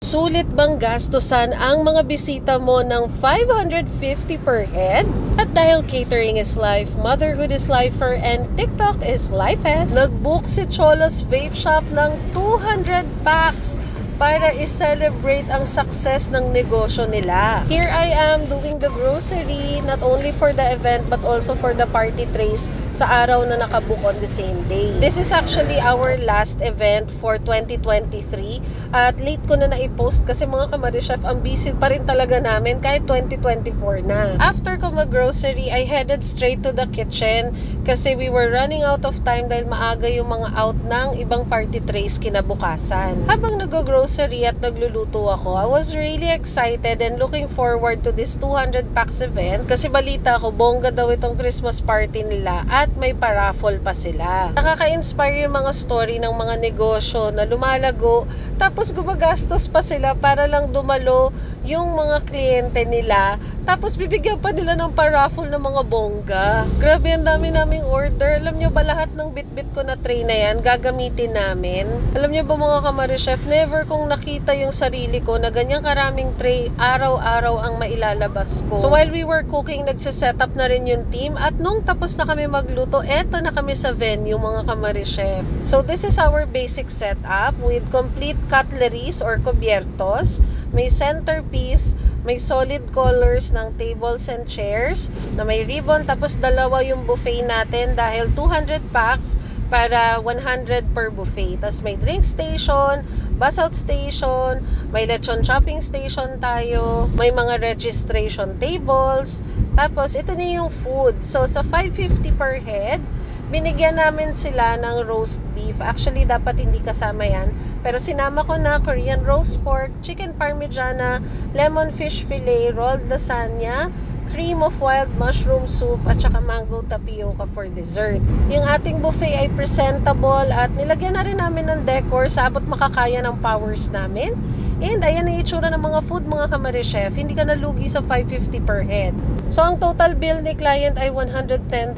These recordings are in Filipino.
Sulit bang gastusan ang mga bisita mo ng 550 per head? At dahil catering is life, motherhood is lifer, and TikTok is lifest, nag-book si Cholo's Vape Shop ng 200 packs para i-celebrate ang success ng negosyo nila. Here I am doing the grocery, not only for the event but also for the party trays sa araw na nakabook on the same day. This is actually our last event for 2023 at late ko na na-post kasi mga Kamarichef, ang busy pa rin talaga namin kahit 2024 na. After ko mag-grocery, I headed straight to the kitchen kasi we were running out of time dahil maaga yung mga out ng ibang party trays kinabukasan. Habang nag-grocery at nagluluto ako, I was really excited and looking forward to this 200 packs event kasi balita ko, bongga daw itong Christmas party nila at may paraffle pa sila. Nakaka-inspire yung mga story ng mga negosyo na lumalago tapos gumagastos pa sila para lang dumalo yung mga kliyente nila tapos bibigyan pa nila ng paraffle ng mga bongga. Grabe, ang dami naming order. Alam nyo ba lahat ng bit-bit ko na tray na yan gagamitin namin? Alam nyo ba mga Kamarichef, never kong nakita yung sarili ko na ganyang karaming tray araw-araw ang mailalabas ko. So while we were cooking, nagsiset up na rin yung team at nung tapos na kami magluto, eto na kami sa venue mga Kamarichef. So this is our basic setup with complete cutleries or cubiertos, may centerpiece, may solid colors ng tables and chairs na may ribbon, tapos dalawa yung buffet natin dahil 200 packs para 100 per buffet. Tapos may drink station, bus out station, may lechon chopping station tayo, may mga registration tables. Tapos ito na yung food. So sa 550 per head, binigyan namin sila ng roast beef. Actually, dapat hindi kasama yan. Pero sinama ko na Korean roast pork, chicken parmigiana, lemon fish fillet, rolled lasagna, cream of wild mushroom soup, at saka mango tapioca for dessert. Yung ating buffet ay presentable at nilagyan na rin namin ng decor sa abot makakaya ng powers namin. And ayan ang itsura ng mga food mga Kamarichef. Hindi ka nalugi sa 550 per head. So ang total bill ni client ay 110,000.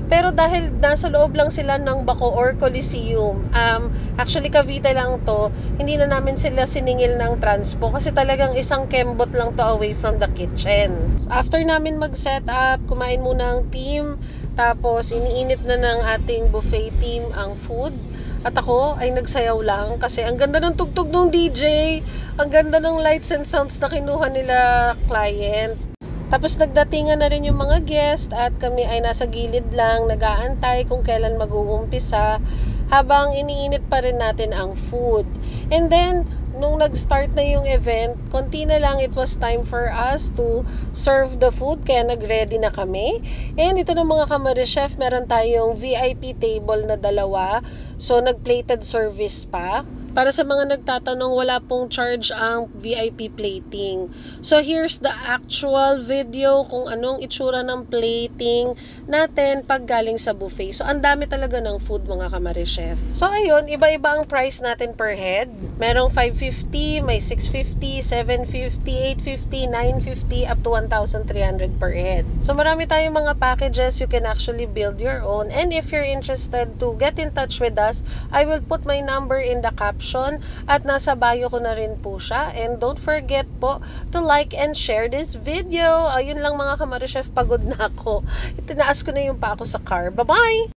Pero dahil nasa loob lang sila ng Bacoor Coliseum, actually Cavite lang to, hindi na namin sila siningil ng transpo kasi talagang isang kembot lang to away from the kitchen. So, after namin mag-set up, kumain muna ang team, tapos iniinit na ng ating buffet team ang food. At ako ay nagsayaw lang kasi ang ganda ng tugtog ng DJ, ang ganda ng lights and sounds na kinuha nila client. Tapos nagdatingan na rin yung mga guest at kami ay nasa gilid lang, nag-aantay kung kailan mag-uumpisa habang iniinit pa rin natin ang food. And then, nung nag-start na yung event, konti na lang, it was time for us to serve the food, kaya nag-ready na kami. And ito na mga Kamarichef, meron tayong VIP table na dalawa, so nag-plated service pa. Para sa mga nagtatanong, wala pong charge ang VIP plating. So here's the actual video kung anong itsura ng plating natin pag galing sa buffet. So ang dami talaga ng food mga Kamarichef. So ayun, iba-iba ang price natin per head. Merong 550, may 650, 750, 850, 950, up to 1,300 per head. So marami tayong mga packages. You can actually build your own. And if you're interested to get in touch with us, I will put my number in the caption at nasa bio ko na rin po siya. And don't forget po to like and share this video. Ayun lang mga Kamarichef, pagod na ako. Itinaas ko na yung pa ako sa car. Bye-bye!